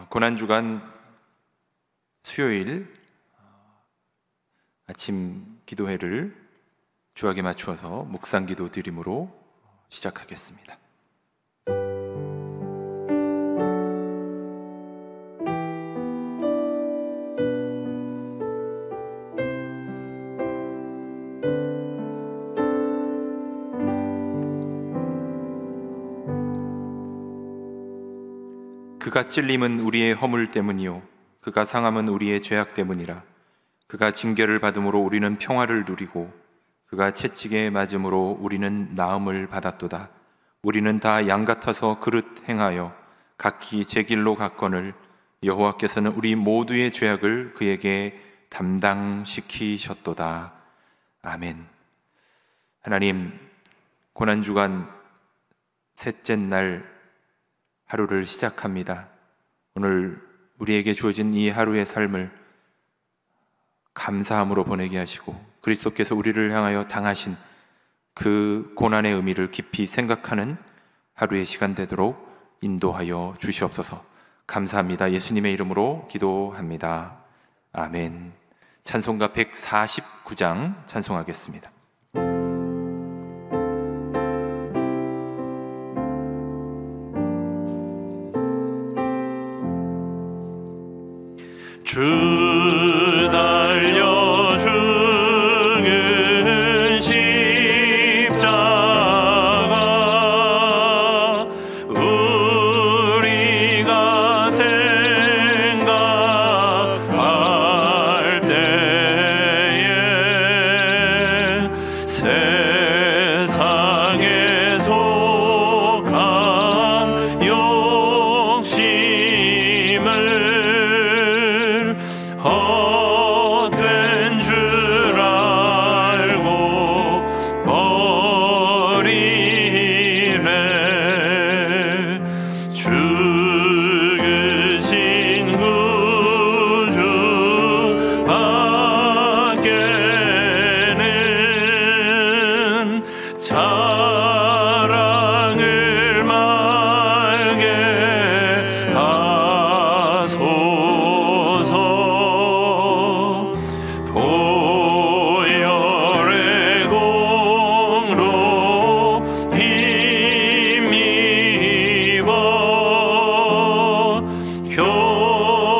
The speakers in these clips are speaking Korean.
고난주간 수요일 아침 기도회를 주학에 맞추어서 묵상기도 드림으로 시작하겠습니다. 그가 찔림은 우리의 허물 때문이요 그가 상함은 우리의 죄악 때문이라. 그가 징계를 받음으로 우리는 평화를 누리고 그가 채찍에 맞음으로 우리는 나음을 받았도다. 우리는 다 양 같아서 그릇 행하여 각기 제 길로 갔거늘 여호와께서는 우리 모두의 죄악을 그에게 담당시키셨도다. 아멘. 하나님, 고난주간 셋째 날 하루를 시작합니다. 오늘 우리에게 주어진 이 하루의 삶을 감사함으로 보내게 하시고 그리스도께서 우리를 향하여 당하신 그 고난의 의미를 깊이 생각하는 하루의 시간 되도록 인도하여 주시옵소서. 감사합니다. 예수님의 이름으로 기도합니다. 아멘. 찬송가 149장 찬송하겠습니다. 주 달려 죽은 십자가 우리가 생각할 때에 세상에 속한 욕심을 헛된 줄 알고 버리네. 죽으신 구주 밖에는 자랑을 말게 하소서. 보혈의 공로 힘입어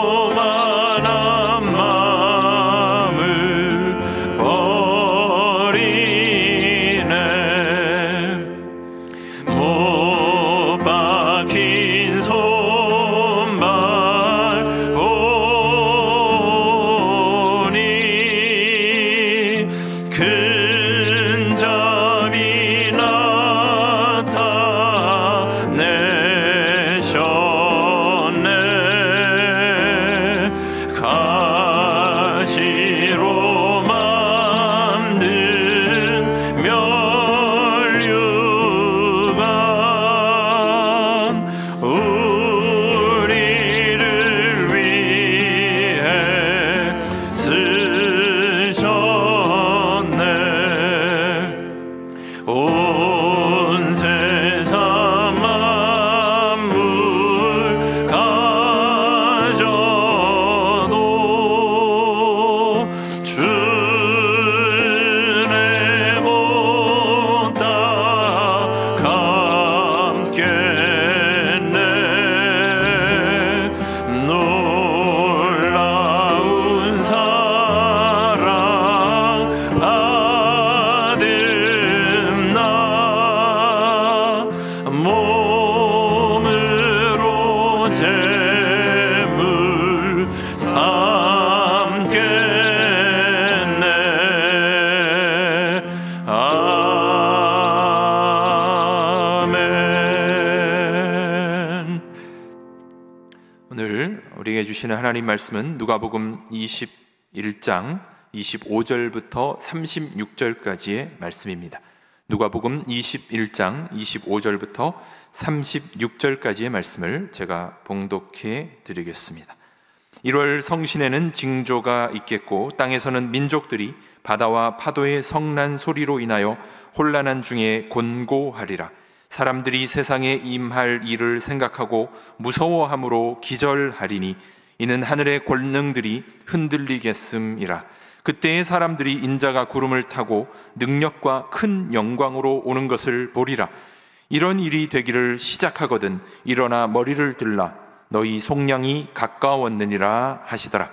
교만한 마음을 버리네. 못 박힌 손발 보니 근접이 나타내셨네. 가시로 만든 면류관 우리를 위해 쓰셨네. 온 세상 만물 가져도 주의 못 따라감겠네. 놀라운 사랑 받음나 몸으로 제물 삼겠네. 아멘. 오늘 우리에게 주시는 하나님 말씀은 누가복음 21장 25절부터 36절까지의 말씀입니다. 누가복음 21장 25절부터 36절까지의 말씀을 제가 봉독해 드리겠습니다. 1월 성신에는 징조가 있겠고 땅에서는 민족들이 바다와 파도의 성난 소리로 인하여 혼란한 중에 곤고하리라. 사람들이 세상에 임할 일을 생각하고 무서워함으로 기절하리니 이는 하늘의 권능들이 흔들리겠음이라. 그때의 사람들이 인자가 구름을 타고 능력과 큰 영광으로 오는 것을 보리라. 이런 일이 되기를 시작하거든 일어나 머리를 들라 너희 속량이 가까웠느니라 하시더라.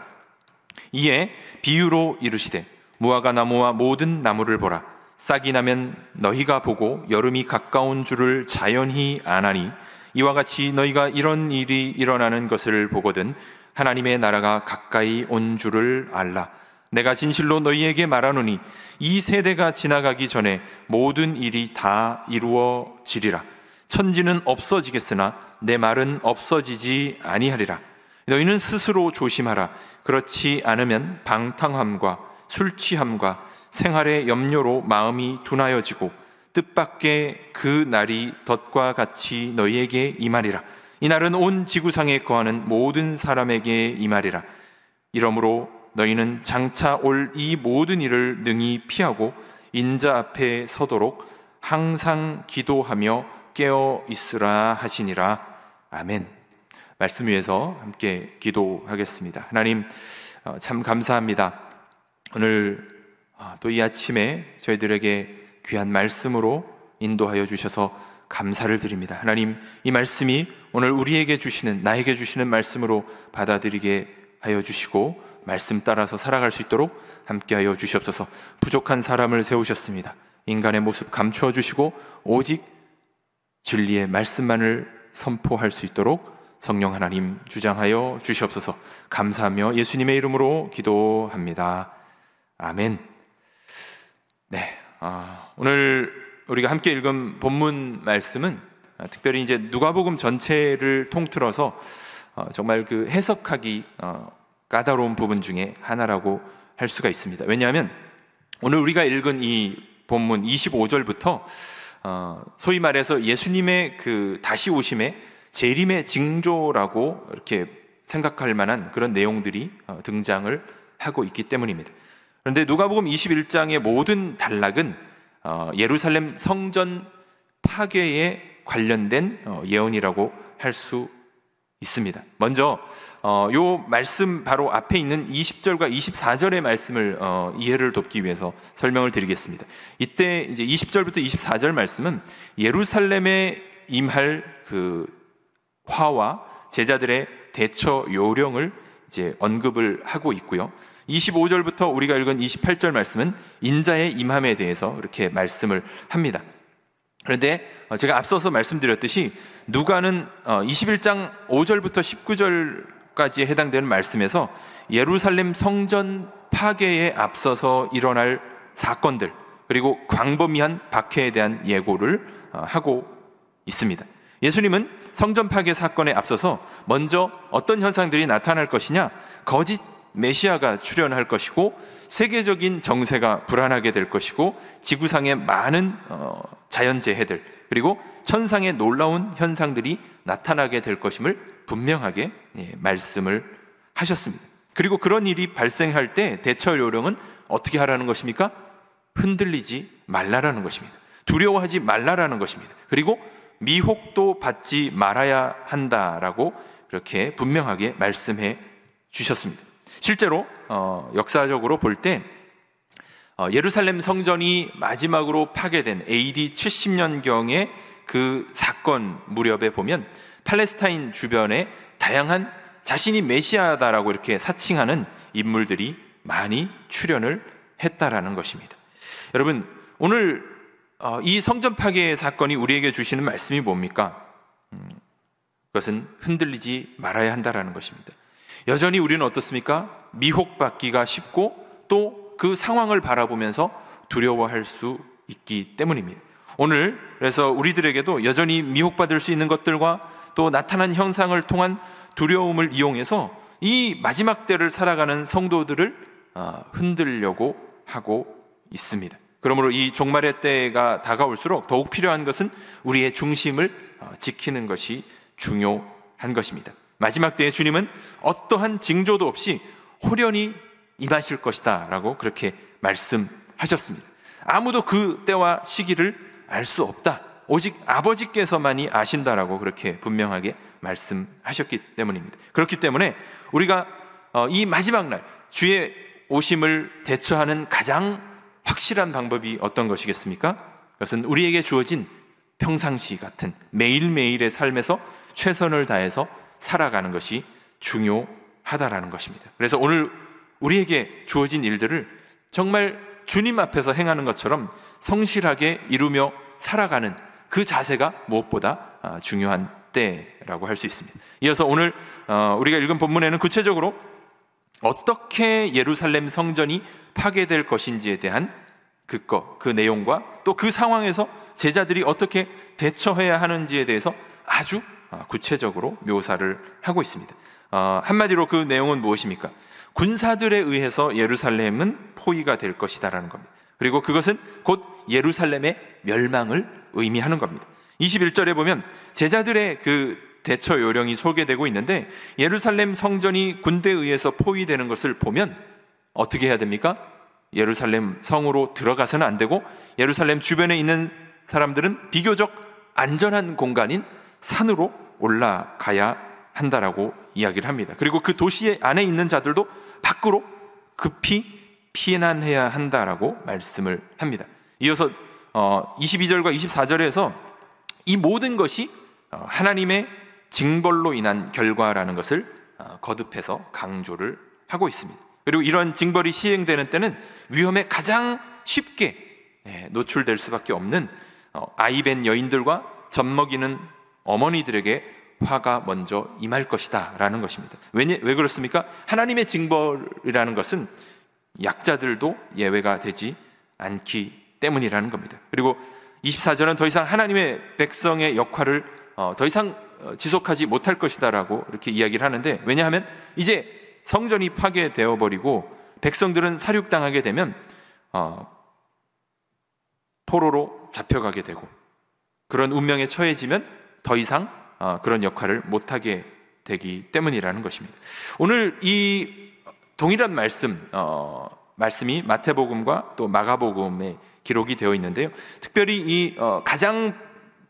이에 비유로 이르시되 무화과 나무와 모든 나무를 보라. 싹이 나면 너희가 보고 여름이 가까운 줄을 자연히 아나니 이와 같이 너희가 이런 일이 일어나는 것을 보거든 하나님의 나라가 가까이 온 줄을 알라. 내가 진실로 너희에게 말하노니 이 세대가 지나가기 전에 모든 일이 다 이루어지리라. 천지는 없어지겠으나 내 말은 없어지지 아니하리라. 너희는 스스로 조심하라. 그렇지 않으면 방탕함과 술취함과 생활의 염려로 마음이 둔하여지고 뜻밖의 그 날이 덫과 같이 너희에게 임하리라. 이 날은 온 지구상에 거하는 모든 사람에게 임하리라. 이러므로 너희는 장차 올 이 모든 일을 능히 피하고 인자 앞에 서도록 항상 기도하며 깨어 있으라 하시니라. 아멘. 말씀 위에서 함께 기도하겠습니다. 하나님, 참 감사합니다. 오늘 또 이 아침에 저희들에게 귀한 말씀으로 인도하여 주셔서 감사를 드립니다. 하나님, 이 말씀이 오늘 우리에게 주시는, 나에게 주시는 말씀으로 받아들이게 하여 주시고 말씀 따라서 살아갈 수 있도록 함께하여 주시옵소서. 부족한 사람을 세우셨습니다. 인간의 모습 감추어 주시고 오직 진리의 말씀만을 선포할 수 있도록 성령 하나님 주장하여 주시옵소서. 감사하며 예수님의 이름으로 기도합니다. 아멘. 네, 오늘 우리가 함께 읽은 본문 말씀은 특별히 이제 누가복음 전체를 통틀어서 정말 그 해석하기 까다로운 부분 중에 하나라고 할 수가 있습니다. 왜냐하면 오늘 우리가 읽은 이 본문 25절부터 소위 말해서 예수님의 그 다시 오심의 재림의 징조라고 이렇게 생각할 만한 그런 내용들이 등장을 하고 있기 때문입니다. 그런데 누가복음 21장의 모든 단락은 예루살렘 성전 파괴에 관련된 예언이라고 할 수 있습니다. 먼저 요 말씀 바로 앞에 있는 20절과 24절의 말씀을 이해를 돕기 위해서 설명을 드리겠습니다. 이때 이제 20절부터 24절 말씀은 예루살렘에 임할 그 화와 제자들의 대처 요령을 이제 언급을 하고 있고요. 25절부터 우리가 읽은 28절 말씀은 인자의 임함에 대해서 이렇게 말씀을 합니다. 그런데 제가 앞서서 말씀드렸듯이 누가는 21장 5절부터 19절까지에 해당되는 말씀에서 예루살렘 성전 파괴에 앞서서 일어날 사건들 그리고 광범위한 박해에 대한 예고를 하고 있습니다. 예수님은 성전 파괴 사건에 앞서서 먼저 어떤 현상들이 나타날 것이냐, 거짓 메시아가 출현할 것이고 세계적인 정세가 불안하게 될 것이고 지구상의 많은 자연재해들 그리고 천상의 놀라운 현상들이 나타나게 될 것임을 분명하게 말씀을 하셨습니다. 그리고 그런 일이 발생할 때 대처 요령은 어떻게 하라는 것입니까? 흔들리지 말라라는 것입니다. 두려워하지 말라라는 것입니다. 그리고 미혹도 받지 말아야 한다라고 그렇게 분명하게 말씀해 주셨습니다. 실제로 역사적으로 볼 때 예루살렘 성전이 마지막으로 파괴된 AD 70년경의 그 사건 무렵에 보면 팔레스타인 주변에 다양한 자신이 메시아다라고 이렇게 사칭하는 인물들이 많이 출현을 했다라는 것입니다. 여러분, 오늘 이 성전 파괴 사건이 우리에게 주시는 말씀이 뭡니까? 그것은 흔들리지 말아야 한다라는 것입니다. 여전히 우리는 어떻습니까? 미혹받기가 쉽고 또 그 상황을 바라보면서 두려워할 수 있기 때문입니다. 오늘 그래서 우리들에게도 여전히 미혹받을 수 있는 것들과 또 나타난 현상을 통한 두려움을 이용해서 이 마지막 때를 살아가는 성도들을 흔들려고 하고 있습니다. 그러므로 이 종말의 때가 다가올수록 더욱 필요한 것은 우리의 중심을 지키는 것이 중요한 것입니다. 마지막 때에 주님은 어떠한 징조도 없이 호련히 임하실 것이다 라고 그렇게 말씀하셨습니다. 아무도 그 때와 시기를 알 수 없다. 오직 아버지께서만이 아신다라고 그렇게 분명하게 말씀하셨기 때문입니다. 그렇기 때문에 우리가 이 마지막 날 주의 오심을 대처하는 가장 확실한 방법이 어떤 것이겠습니까? 그것은 우리에게 주어진 평상시 같은 매일매일의 삶에서 최선을 다해서 살아가는 것이 중요하다라는 것입니다. 그래서 오늘 우리에게 주어진 일들을 정말 주님 앞에서 행하는 것처럼 성실하게 이루며 살아가는 그 자세가 무엇보다 중요한 때라고 할 수 있습니다. 이어서 오늘 우리가 읽은 본문에는 구체적으로 어떻게 예루살렘 성전이 파괴될 것인지에 대한 그 내용과 또 그 상황에서 제자들이 어떻게 대처해야 하는지에 대해서 아주 구체적으로 묘사를 하고 있습니다. 한마디로 그 내용은 무엇입니까? 군사들에 의해서 예루살렘은 포위가 될 것이다라는 겁니다. 그리고 그것은 곧 예루살렘의 멸망을 의미하는 겁니다. 21절에 보면 제자들의 그 대처 요령이 소개되고 있는데, 예루살렘 성전이 군대에 의해서 포위되는 것을 보면 어떻게 해야 됩니까? 예루살렘 성으로 들어가서는 안 되고, 예루살렘 주변에 있는 사람들은 비교적 안전한 공간인 산으로 올라가야 한다라고 이야기를 합니다. 그리고 그 도시 안에 있는 자들도 밖으로 급히 피난해야 한다라고 말씀을 합니다. 이어서 22절과 24절에서 이 모든 것이 하나님의 징벌로 인한 결과라는 것을 거듭해서 강조를 하고 있습니다. 그리고 이런 징벌이 시행되는 때는 위험에 가장 쉽게 노출될 수밖에 없는 아이벤 여인들과 젖먹이는 어머니들에게 화가 먼저 임할 것이다 라는 것입니다. 왜 그렇습니까? 하나님의 징벌이라는 것은 약자들도 예외가 되지 않기 때문이라는 겁니다. 그리고 24절은 더 이상 하나님의 백성의 역할을 더 이상 지속하지 못할 것이다 라고 이렇게 이야기를 하는데, 왜냐하면 이제 성전이 파괴되어 버리고 백성들은 살육당하게 되면 포로로 잡혀가게 되고 그런 운명에 처해지면 더 이상 그런 역할을 못하게 되기 때문이라는 것입니다. 오늘 이 동일한 말씀이 마태복음과 또 마가복음에 기록이 되어 있는데요, 특별히 이 가장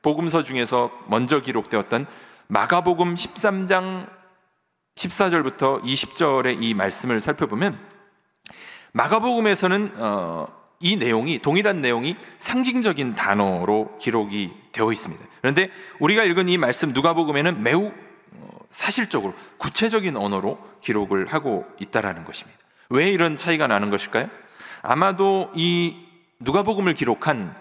복음서 중에서 먼저 기록되었던 마가복음 13장 14절부터 20절의 이 말씀을 살펴보면, 마가복음에서는 이 내용이, 동일한 내용이 상징적인 단어로 기록이 되어 있습니다. 그런데 우리가 읽은 이 말씀 누가복음에는 매우 사실적으로 구체적인 언어로 기록을 하고 있다라는 것입니다. 왜 이런 차이가 나는 것일까요? 아마도 이 누가복음을 기록한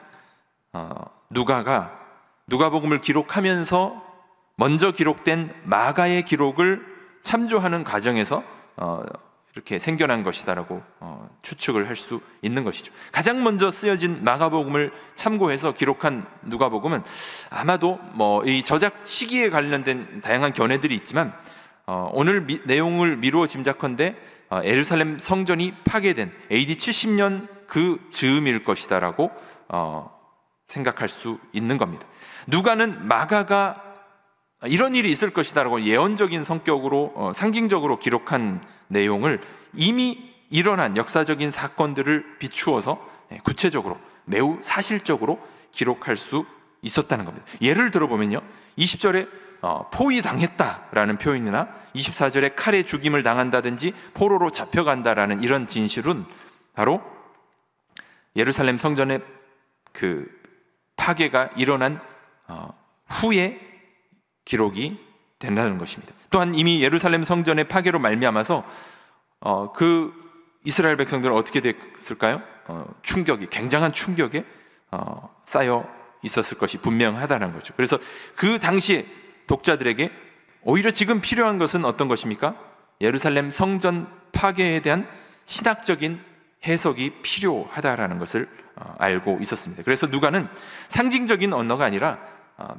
누가가 누가복음을 기록하면서 먼저 기록된 마가의 기록을 참조하는 과정에서 이렇게 생겨난 것이다라고 추측을 할 수 있는 것이죠. 가장 먼저 쓰여진 마가복음을 참고해서 기록한 누가복음은 아마도 이 저작 시기에 관련된 다양한 견해들이 있지만 오늘 내용을 미루어 짐작컨대 예루살렘 성전이 파괴된 AD 70년 그 즈음일 것이다라고 생각할 수 있는 겁니다. 누가는 마가가 이런 일이 있을 것이다라고 예언적인 성격으로 상징적으로 기록한 내용을 이미 일어난 역사적인 사건들을 비추어서 구체적으로 매우 사실적으로 기록할 수 있었다는 겁니다. 예를 들어보면요, 20절에 포위당했다라는 표현이나 24절에 칼에 죽임을 당한다든지 포로로 잡혀간다라는 이런 진실은 바로 예루살렘 성전의 그 파괴가 일어난 후에 기록이 된다는 것입니다. 또한 이미 예루살렘 성전의 파괴로 말미암아서 그 이스라엘 백성들은 어떻게 됐을까요? 굉장한 충격에 쌓여 있었을 것이 분명하다는 거죠. 그래서 그 당시에 독자들에게 오히려 지금 필요한 것은 어떤 것입니까? 예루살렘 성전 파괴에 대한 신학적인 해석이 필요하다라는 것을 알고 있었습니다. 그래서 누가는 상징적인 언어가 아니라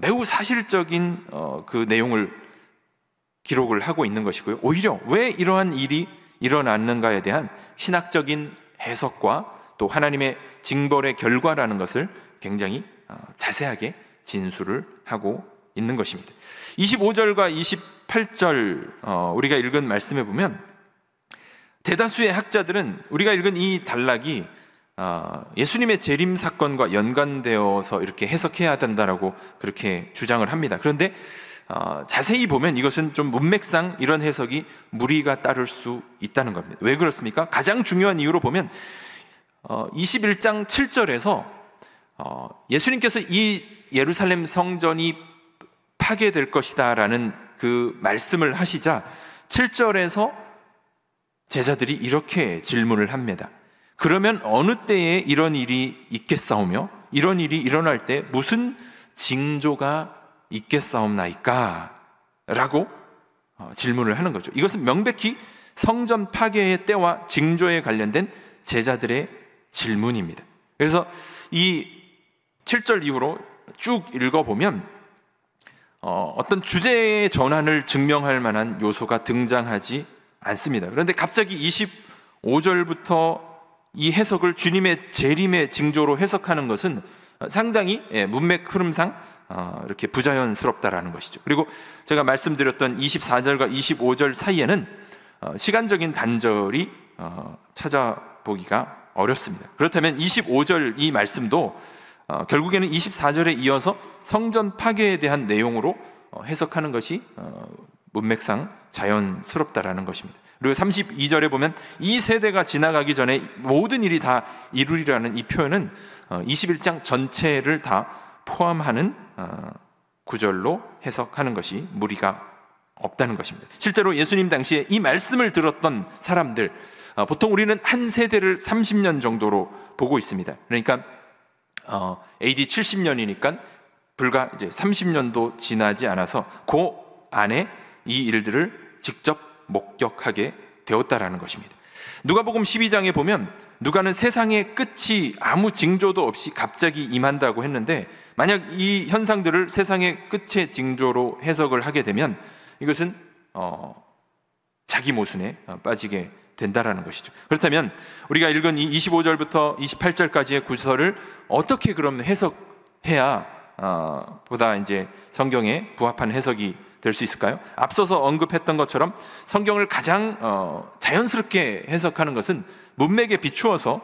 매우 사실적인 그 내용을 기록을 하고 있는 것이고요, 오히려 왜 이러한 일이 일어났는가에 대한 신학적인 해석과 또 하나님의 징벌의 결과라는 것을 굉장히 자세하게 진술을 하고 있는 것입니다. 25절과 28절 우리가 읽은 말씀에 보면 대다수의 학자들은 우리가 읽은 이 단락이 예수님의 재림 사건과 연관되어서 이렇게 해석해야 된다라고 그렇게 주장을 합니다. 그런데 자세히 보면 이것은 좀 문맥상 이런 해석이 무리가 따를 수 있다는 겁니다. 왜 그렇습니까? 가장 중요한 이유로 보면 21장 7절에서 예수님께서 이 예루살렘 성전이 파괴될 것이다 라는 그 말씀을 하시자 7절에서 제자들이 이렇게 질문을 합니다. 그러면 어느 때에 이런 일이 있겠사오며 이런 일이 일어날 때 무슨 징조가 있겠사옵나이까? 라고 질문을 하는 거죠. 이것은 명백히 성전 파괴의 때와 징조에 관련된 제자들의 질문입니다. 그래서 이 7절 이후로 쭉 읽어보면 어떤 주제의 전환을 증명할 만한 요소가 등장하지 않습니다. 그런데 갑자기 25절부터 이 해석을 주님의 재림의 징조로 해석하는 것은 상당히 문맥 흐름상 이렇게 부자연스럽다라는 것이죠. 그리고 제가 말씀드렸던 24절과 25절 사이에는 시간적인 단절이 찾아보기가 어렵습니다. 그렇다면 25절 이 말씀도 결국에는 24절에 이어서 성전 파괴에 대한 내용으로 해석하는 것이 문맥상 자연스럽다라는 것입니다. 그리고 32절에 보면 이 세대가 지나가기 전에 모든 일이 다 이루리라는 이 표현은 21장 전체를 다 포함하는 구절로 해석하는 것이 무리가 없다는 것입니다. 실제로 예수님 당시에 이 말씀을 들었던 사람들, 보통 우리는 한 세대를 30년 정도로 보고 있습니다. 그러니까 AD 70년이니까 불과 이제 30년도 지나지 않아서 그 안에 이 일들을 직접 목격하게 되었다라는 것입니다. 누가복음 12장에 보면 누가는 세상의 끝이 아무 징조도 없이 갑자기 임한다고 했는데, 만약 이 현상들을 세상의 끝의 징조로 해석을 하게 되면 이것은 자기 모순에 빠지게 된다라는 것이죠. 그렇다면 우리가 읽은 이 25절부터 28절까지의 구절을 어떻게 그럼 해석해야 보다 이제 성경에 부합한 해석이 될 수 있을까요? 앞서서 언급했던 것처럼 성경을 가장 자연스럽게 해석하는 것은 문맥에 비추어서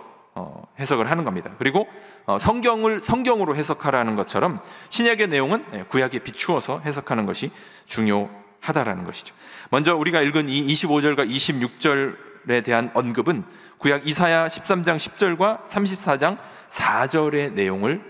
해석을 하는 겁니다. 그리고 성경을 성경으로 해석하라는 것처럼 신약의 내용은 구약에 비추어서 해석하는 것이 중요하다라는 것이죠. 먼저 우리가 읽은 이 25절과 26절에 대한 언급은 구약 이사야 13장 10절과 34장 4절의 내용을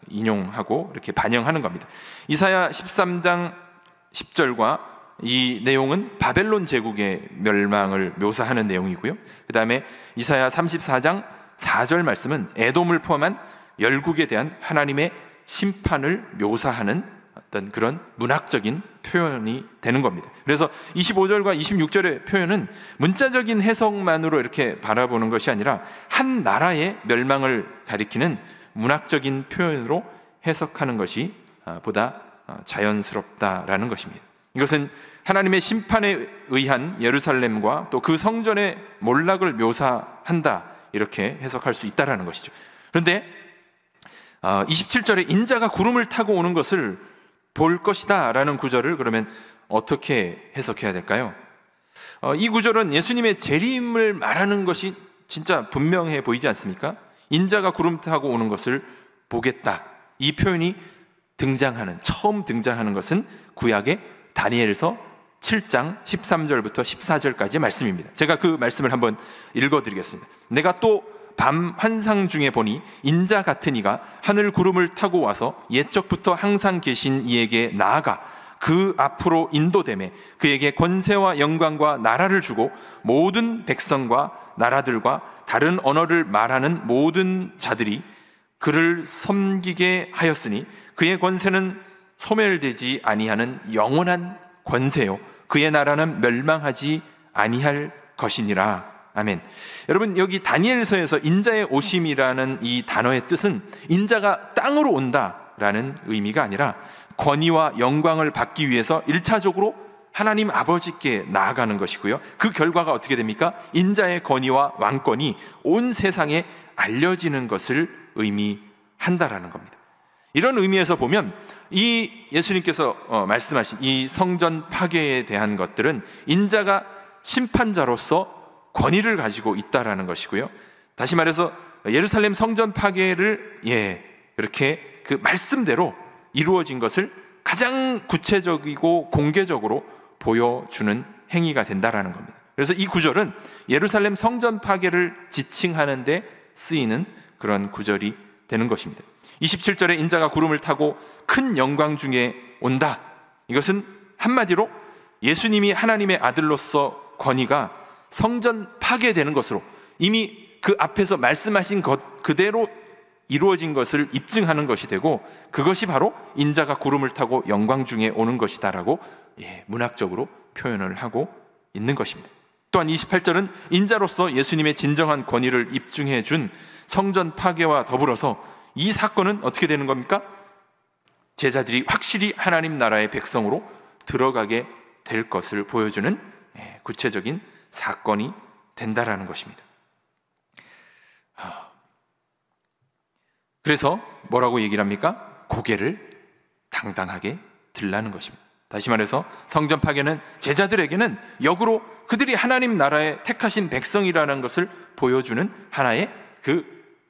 인용하고 이렇게 반영하는 겁니다. 이사야 13장 10절과 이 내용은 바벨론 제국의 멸망을 묘사하는 내용이고요. 그 다음에 이사야 34장 4절 말씀은 에돔을 포함한 열국에 대한 하나님의 심판을 묘사하는 어떤 그런 문학적인 표현이 되는 겁니다. 그래서 25절과 26절의 표현은 문자적인 해석만으로 이렇게 바라보는 것이 아니라 한 나라의 멸망을 가리키는 문학적인 표현으로 해석하는 것이 보다 자연스럽다라는 것입니다. 이것은 하나님의 심판에 의한 예루살렘과 또 그 성전의 몰락을 묘사한다, 이렇게 해석할 수 있다라는 것이죠. 그런데 27절에 인자가 구름을 타고 오는 것을 볼 것이다 라는 구절을 그러면 어떻게 해석해야 될까요? 이 구절은 예수님의 재림을 말하는 것이 진짜 분명해 보이지 않습니까? 인자가 구름 타고 오는 것을 보겠다, 이 표현이 처음 등장하는 것은 구약의 다니엘서 7장 13절부터 14절까지의 말씀입니다. 제가 그 말씀을 한번 읽어드리겠습니다. 내가 또 밤 환상 중에 보니 인자 같은 이가 하늘 구름을 타고 와서 옛적부터 항상 계신 이에게 나아가 그 앞으로 인도되매 그에게 권세와 영광과 나라를 주고 모든 백성과 나라들과 다른 언어를 말하는 모든 자들이 그를 섬기게 하였으니 그의 권세는 소멸되지 아니하는 영원한 권세요 그의 나라는 멸망하지 아니할 것이니라. 아멘. 여러분, 여기 다니엘서에서 인자의 오심이라는 이 단어의 뜻은 인자가 땅으로 온다라는 의미가 아니라 권위와 영광을 받기 위해서 1차적으로 하나님 아버지께 나아가는 것이고요, 그 결과가 어떻게 됩니까? 인자의 권위와 왕권이 온 세상에 알려지는 것을 의미한다라는 겁니다. 이런 의미에서 보면 이 예수님께서 말씀하신 이 성전 파괴에 대한 것들은 인자가 심판자로서 권위를 가지고 있다라는 것이고요, 다시 말해서 예루살렘 성전 파괴를 이렇게 그 말씀대로 이루어진 것을 가장 구체적이고 공개적으로 보여주는 행위가 된다라는 겁니다. 그래서 이 구절은 예루살렘 성전 파괴를 지칭하는 데 쓰이는 그런 구절이 되는 것입니다. 27절에 인자가 구름을 타고 큰 영광 중에 온다. 이것은 한마디로 예수님이 하나님의 아들로서 권위가 성전 파괴되는 것으로 이미 그 앞에서 말씀하신 것 그대로 이루어진 것을 입증하는 것이 되고, 그것이 바로 인자가 구름을 타고 영광 중에 오는 것이다라고 문학적으로 표현을 하고 있는 것입니다. 또한 28절은 인자로서 예수님의 진정한 권위를 입증해 준 성전 파괴와 더불어서 이 사건은 어떻게 되는 겁니까? 제자들이 확실히 하나님 나라의 백성으로 들어가게 될 것을 보여주는 구체적인 사건이 된다라는 것입니다. 그래서 뭐라고 얘기를 합니까? 고개를 당당하게 들라는 것입니다. 다시 말해서 성전 파괴는 제자들에게는 역으로 그들이 하나님 나라의 택하신 백성이라는 것을 보여주는 하나의 그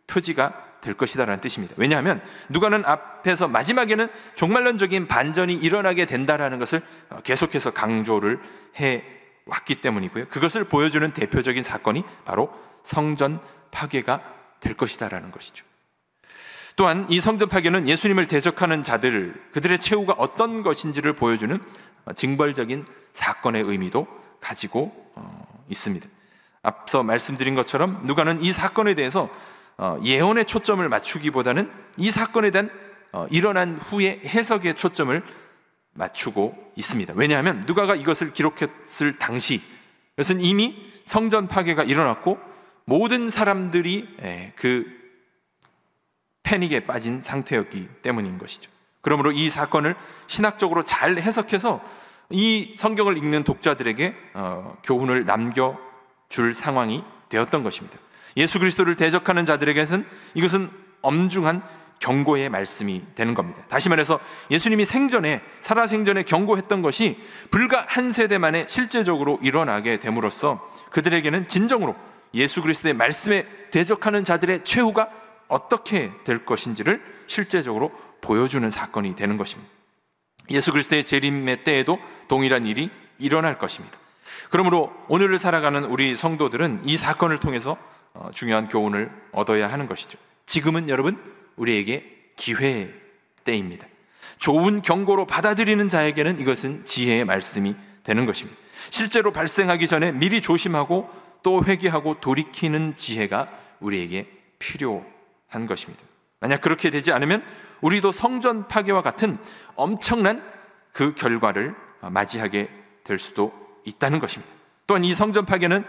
표지가 될 것이다라는 뜻입니다. 왜냐하면 누가는 앞에서 마지막에는 종말론적인 반전이 일어나게 된다라는 것을 계속해서 강조를 해왔기 때문이고요. 그것을 보여주는 대표적인 사건이 바로 성전 파괴가 될 것이다라는 것이죠. 또한 이 성전 파괴는 예수님을 대적하는 자들, 그들의 최후가 어떤 것인지를 보여주는 징벌적인 사건의 의미도 가지고 있습니다. 앞서 말씀드린 것처럼 누가는 이 사건에 대해서 예언의 초점을 맞추기보다는 이 사건에 대한 일어난 후의 해석에 초점을 맞추고 있습니다. 왜냐하면 누가가 이것을 기록했을 당시, 그것은 이미 성전 파괴가 일어났고 모든 사람들이 그 패닉에 빠진 상태였기 때문인 것이죠. 그러므로 이 사건을 신학적으로 잘 해석해서 이 성경을 읽는 독자들에게 교훈을 남겨줄 상황이 되었던 것입니다. 예수 그리스도를 대적하는 자들에게는 이것은 엄중한 경고의 말씀이 되는 겁니다. 다시 말해서 예수님이 살아생전에 경고했던 것이 불과 한 세대 만에 실제적으로 일어나게 됨으로써 그들에게는 진정으로 예수 그리스도의 말씀에 대적하는 자들의 최후가 어떻게 될 것인지를 실제적으로 보여주는 사건이 되는 것입니다. 예수 그리스도의 재림의 때에도 동일한 일이 일어날 것입니다. 그러므로 오늘을 살아가는 우리 성도들은 이 사건을 통해서 중요한 교훈을 얻어야 하는 것이죠. 지금은 여러분 우리에게 기회의 때입니다. 좋은 경고로 받아들이는 자에게는 이것은 지혜의 말씀이 되는 것입니다. 실제로 발생하기 전에 미리 조심하고 또 회개하고 돌이키는 지혜가 우리에게 필요한 것입니다. 만약 그렇게 되지 않으면 우리도 성전 파괴와 같은 엄청난 그 결과를 맞이하게 될 수도 있다는 것입니다. 또한 이 성전 파괴는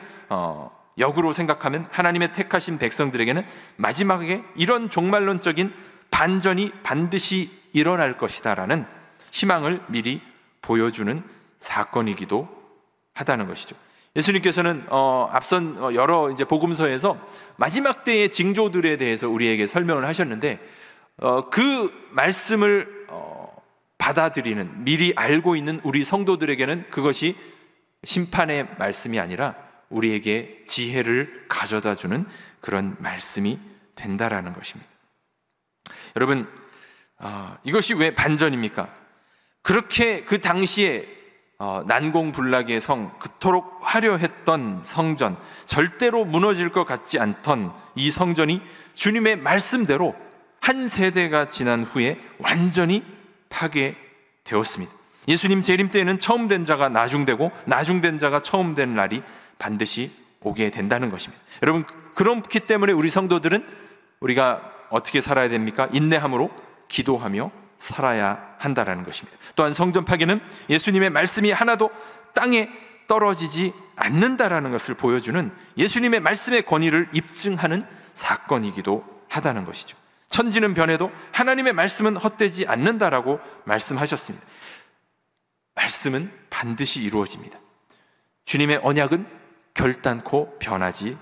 역으로 생각하면 하나님의 택하신 백성들에게는 마지막에 이런 종말론적인 반전이 반드시 일어날 것이다라는 희망을 미리 보여주는 사건이기도 하다는 것이죠. 예수님께서는 앞선 여러 복음서에서 마지막 때의 징조들에 대해서 우리에게 설명을 하셨는데 그 말씀을 받아들이는, 미리 알고 있는 우리 성도들에게는 그것이 심판의 말씀이 아니라 우리에게 지혜를 가져다주는 그런 말씀이 된다라는 것입니다. 여러분, 이것이 왜 반전입니까? 그렇게 그 당시에 난공불락의 성, 그토록 화려했던 성전, 절대로 무너질 것 같지 않던 이 성전이 주님의 말씀대로 한 세대가 지난 후에 완전히 파괴되었습니다. 예수님 재림 때에는 처음 된 자가 나중되고 나중된 자가 처음 된 날이 반드시 오게 된다는 것입니다. 여러분, 그렇기 때문에 우리 성도들은 우리가 어떻게 살아야 됩니까? 인내함으로 기도하며 살아야 한다라는 것입니다. 또한 성전 파괴는 예수님의 말씀이 하나도 땅에 떨어지지 않는다라는 것을 보여주는 예수님의 말씀의 권위를 입증하는 사건이기도 하다는 것이죠. 천지는 변해도 하나님의 말씀은 헛되지 않는다라고 말씀하셨습니다. 말씀은 반드시 이루어집니다. 주님의 언약은 결단코 변하지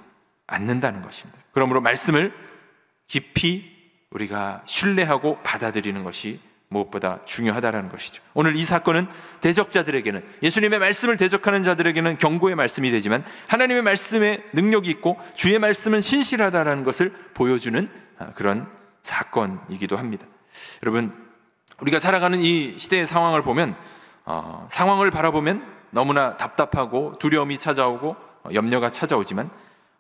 않는다는 것입니다. 그러므로 말씀을 깊이 우리가 신뢰하고 받아들이는 것이 무엇보다 중요하다는 것이죠. 오늘 이 사건은 대적자들에게는, 예수님의 말씀을 대적하는 자들에게는 경고의 말씀이 되지만 하나님의 말씀에 능력이 있고 주의 말씀은 신실하다는 것을 보여주는 그런 사건이기도 합니다. 여러분, 우리가 살아가는 이 시대의 상황을 보면 상황을 바라보면 너무나 답답하고 두려움이 찾아오고 염려가 찾아오지만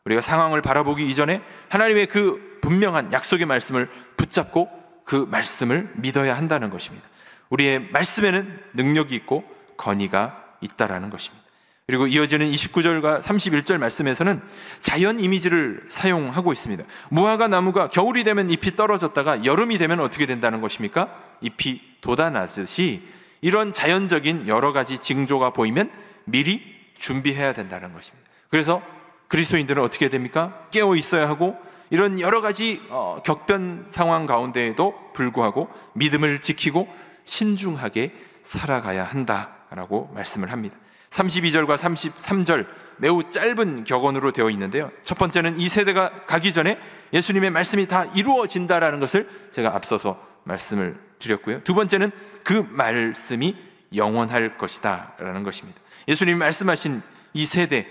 우리가 상황을 바라보기 이전에 하나님의 그 분명한 약속의 말씀을 붙잡고 그 말씀을 믿어야 한다는 것입니다. 우리의 말씀에는 능력이 있고 권위가 있다라는 것입니다. 그리고 이어지는 29절과 31절 말씀에서는 자연 이미지를 사용하고 있습니다. 무화과 나무가 겨울이 되면 잎이 떨어졌다가 여름이 되면 어떻게 된다는 것입니까? 잎이 돋아나듯이 이런 자연적인 여러 가지 징조가 보이면 미리 준비해야 된다는 것입니다. 그래서 그리스도인들은 어떻게 됩니까? 깨어 있어야 하고 이런 여러 가지 격변 상황 가운데에도 불구하고 믿음을 지키고 신중하게 살아가야 한다라고 말씀을 합니다. 32절과 33절 매우 짧은 격언으로 되어 있는데요, 첫 번째는 이 세대가 가기 전에 예수님의 말씀이 다 이루어진다라는 것을 제가 앞서서 말씀을 드렸고요, 두 번째는 그 말씀이 영원할 것이다 라는 것입니다. 예수님이 말씀하신 이 세대,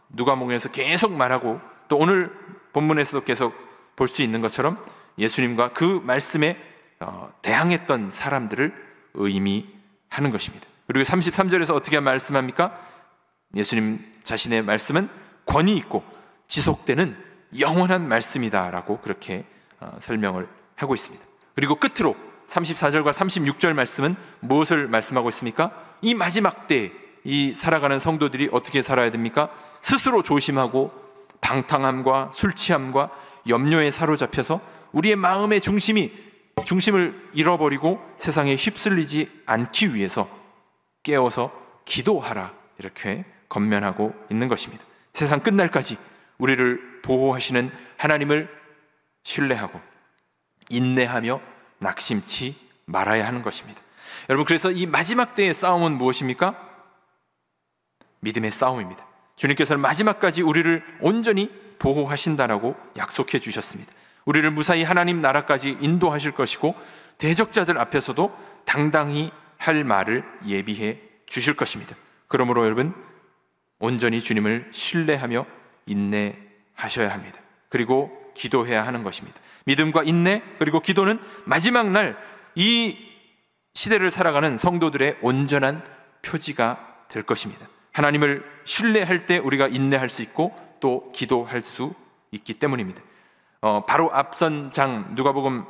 누가복음에서 계속 말하고 또 오늘 본문에서도 계속 볼 수 있는 것처럼 예수님과 그 말씀에 대항했던 사람들을 의미하는 것입니다. 그리고 33절에서 어떻게 말씀합니까? 예수님 자신의 말씀은 권위 있고 지속되는 영원한 말씀이다라고 그렇게 설명을 하고 있습니다. 그리고 끝으로 34절과 36절 말씀은 무엇을 말씀하고 있습니까? 이 마지막 때 이 살아가는 성도들이 어떻게 살아야 됩니까? 스스로 조심하고 방탕함과 술 취함과 염려에 사로잡혀서 우리의 마음의 중심을 잃어버리고 세상에 휩쓸리지 않기 위해서 깨어서 기도하라, 이렇게 권면하고 있는 것입니다. 세상 끝날까지 우리를 보호하시는 하나님을 신뢰하고 인내하며 낙심치 말아야 하는 것입니다. 여러분, 그래서 이 마지막 때의 싸움은 무엇입니까? 믿음의 싸움입니다. 주님께서는 마지막까지 우리를 온전히 보호하신다라고 약속해 주셨습니다. 우리를 무사히 하나님 나라까지 인도하실 것이고 대적자들 앞에서도 당당히 할 말을 예비해 주실 것입니다. 그러므로 여러분, 온전히 주님을 신뢰하며 인내하셔야 합니다. 그리고 기도해야 하는 것입니다. 믿음과 인내 그리고 기도는 마지막 날 이 시대를 살아가는 성도들의 온전한 표지가 될 것입니다. 하나님을 신뢰할 때 우리가 인내할 수 있고 또 기도할 수 있기 때문입니다. 바로 앞선 장 누가복음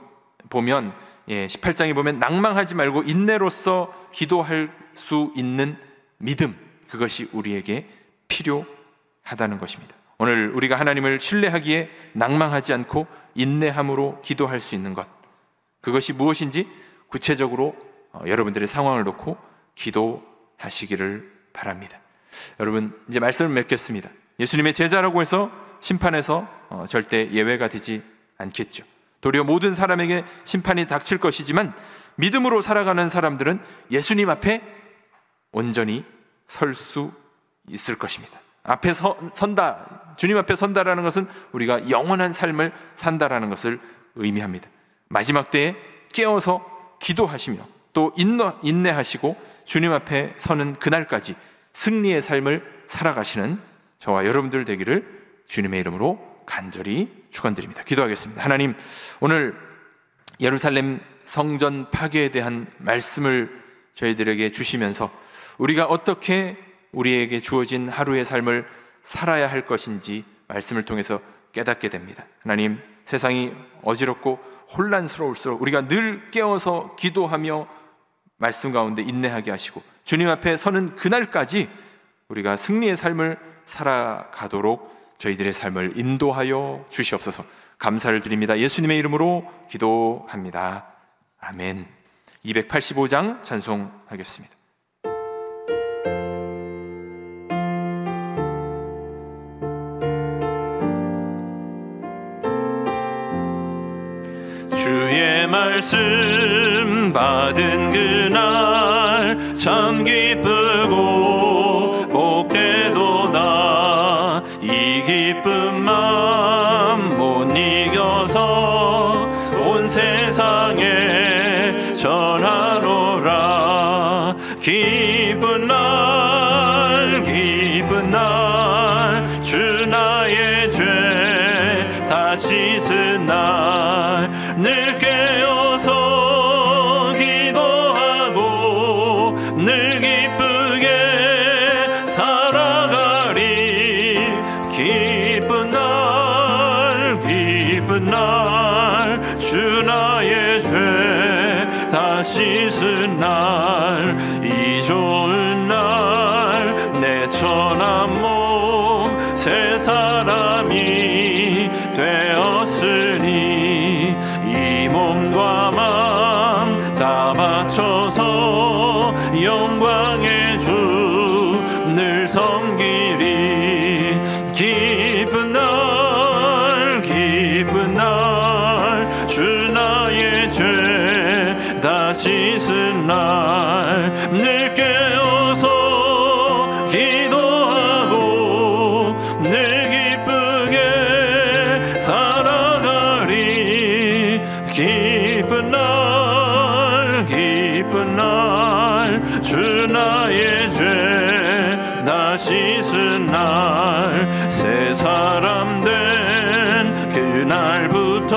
보면 18장에 보면 낭망하지 말고 인내로서 기도할 수 있는 믿음, 그것이 우리에게 필요하다는 것입니다. 오늘 우리가 하나님을 신뢰하기에 낭망하지 않고 인내함으로 기도할 수 있는 것, 그것이 무엇인지 구체적으로 여러분들의 상황을 놓고 기도하시기를 바랍니다. 여러분, 이제 말씀을 맺겠습니다. 예수님의 제자라고 해서 심판에서 절대 예외가 되지 않겠죠. 도리어 모든 사람에게 심판이 닥칠 것이지만 믿음으로 살아가는 사람들은 예수님 앞에 온전히 설 수 있을 것입니다. 앞에 선다, 주님 앞에 선다라는 것은 우리가 영원한 삶을 산다라는 것을 의미합니다. 마지막 때에 깨어서 기도하시며 또 인내하시고 주님 앞에 서는 그날까지 승리의 삶을 살아가시는 저와 여러분들 되기를 주님의 이름으로 간절히 축원드립니다. 기도하겠습니다. 하나님, 오늘 예루살렘 성전 파괴에 대한 말씀을 저희들에게 주시면서 우리가 어떻게 우리에게 주어진 하루의 삶을 살아야 할 것인지 말씀을 통해서 깨닫게 됩니다. 하나님, 세상이 어지럽고 혼란스러울수록 우리가 늘 깨어서 기도하며 말씀 가운데 인내하게 하시고 주님 앞에 서는 그날까지 우리가 승리의 삶을 살아가도록 저희들의 삶을 인도하여 주시옵소서. 감사를 드립니다. 예수님의 이름으로 기도합니다. 아멘. 285장 찬송하겠습니다. 주의 말씀 받은 그날 참 기쁘고 복되도다. 이 기쁜 마음 못 이겨서 온 세상에 저 날, 주 나의 죄 다 씻은 날, 늘 깨어서 기도하고 늘 기쁘게 살아가리. 기쁜 날, 기쁜 날, 주 나의 죄 다 씻은 날, 이 좋은 날 내 천한 몸 새 사람이 되었으니 이 몸과 맘 다 바쳐서 영광의 주 늘 섬기리. 기쁜 날, 기쁜 날, 주 나의 죄 다 씻은 날, 늘 깨어서 기도하고 늘 기쁘게 살아가리. 기쁜 날, 기쁜 날, 주 나의 죄 다 씻은 날, 새 사람 된 그날부터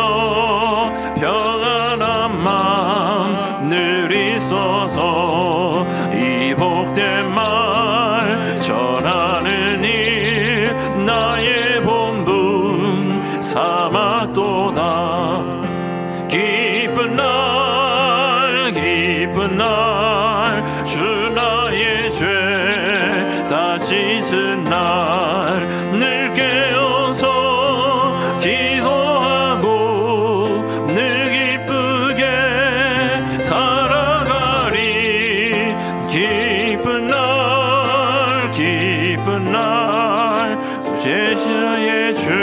평안한 마음 늘 있어서 이 복된 말 전하는 일 나의 본분 삼았도다. 기쁜 날, 기쁜 날, 주 나의 죄 다 씻은 날, 늘 깨어서 기도하고 늘 기쁘게 살아가리. 기쁜 날, 기쁜 날, 제자의 죄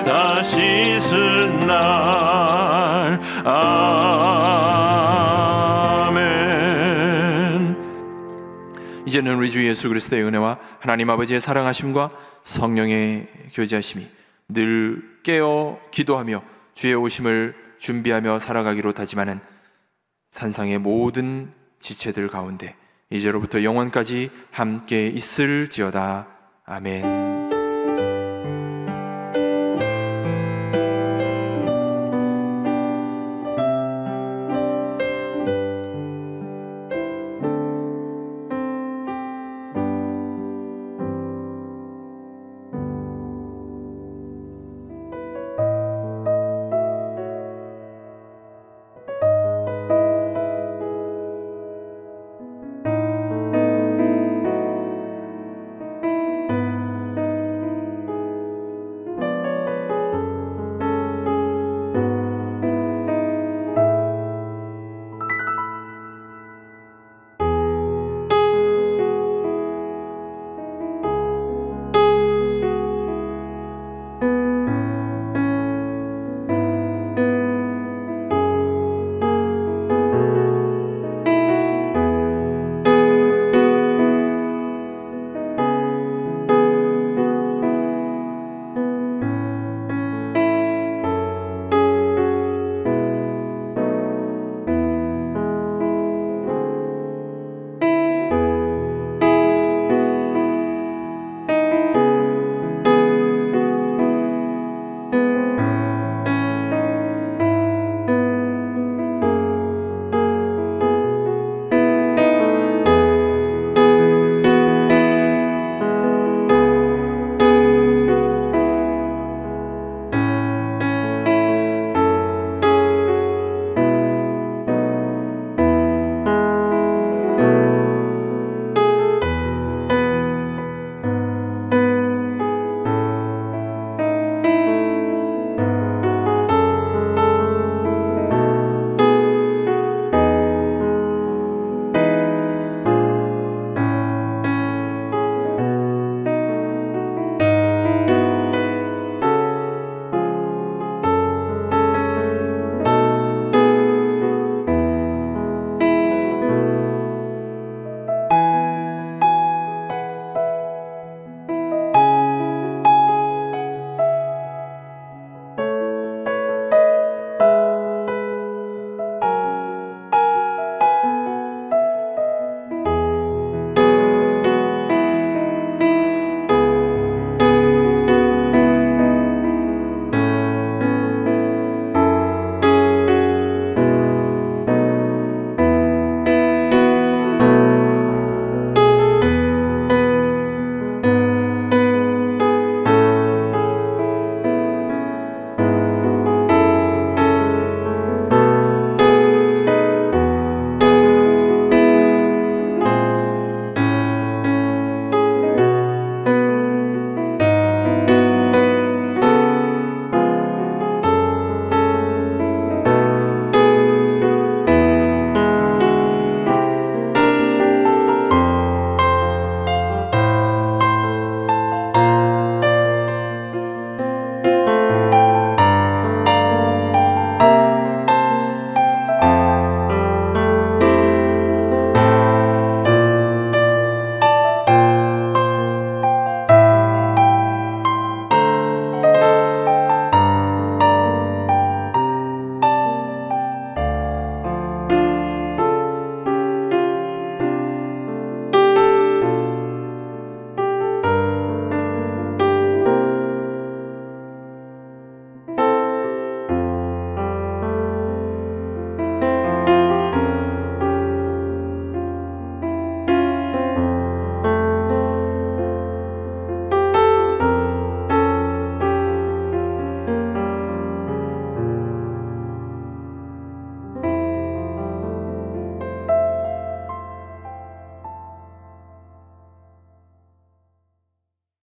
다 씻은 날. 아멘. 이제는 우리 주 예수 그리스도의 은혜와 하나님 아버지의 사랑하심과 성령의 교제하심이 늘 깨어 기도하며 주의 오심을 준비하며 살아가기로 다짐하는 산상의 모든 지체들 가운데 이제로부터 영원까지 함께 있을지어다. 아멘.